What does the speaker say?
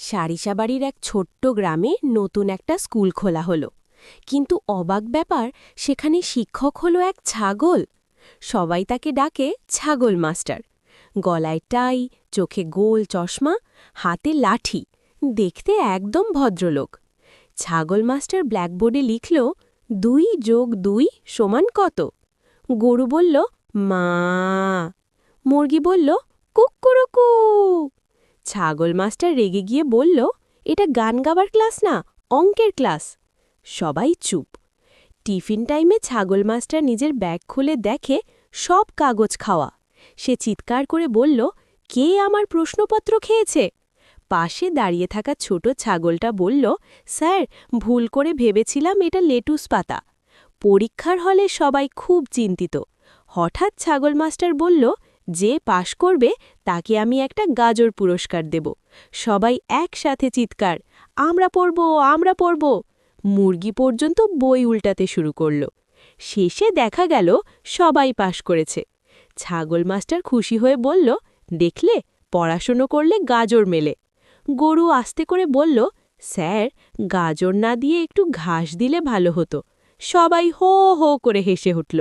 সারিসাবাড়ির এক ছোট্ট গ্রামে নতুন একটা স্কুল খোলা হলো। কিন্তু অবাক ব্যাপার, সেখানে শিক্ষক হলো এক ছাগল। সবাই তাকে ডাকে ছাগল মাস্টার। গলায় টাই, চোখে গোল চশমা, হাতে লাঠি, দেখতে একদম ভদ্রলোক। ছাগল মাস্টার ব্ল্যাকবোর্ডে লিখল 2+2 = কত। গরু বলল মা। মুরগি বলল কুক্কুরুকু। ছাগল মাস্টার রেগে গিয়ে বলল, এটা গান গাবার ক্লাস না, অঙ্কের ক্লাস। সবাই চুপ। টিফিন টাইমে ছাগল মাস্টার নিজের ব্যাগ খুলে দেখে সব কাগজ খাওয়া। সে চিৎকার করে বলল, কে আমার প্রশ্নপত্র খেয়েছে? পাশে দাঁড়িয়ে থাকা ছোট ছাগলটা বলল, স্যার, ভুল করে ভেবেছিলাম এটা লেটুস পাতা। পরীক্ষার হলে সবাই খুব চিন্তিত। হঠাৎ ছাগল মাস্টার বলল, যে পাশ করবে তাকে আমি একটা গাজর পুরস্কার দেব। সবাই একসাথে চিৎকার, আমরা পড়ব, আমরা পড়ব। মুরগি পর্যন্ত বই উল্টাতে শুরু করল। শেষে দেখা গেল সবাই পাশ করেছে। ছাগল মাস্টার খুশি হয়ে বলল, দেখলে, পড়াশুনো করলে গাজর মেলে। গরু আস্তে করে বলল, স্যার, গাজর না দিয়ে একটু ঘাস দিলে ভালো হতো। সবাই হো হো করে হেসে উঠল।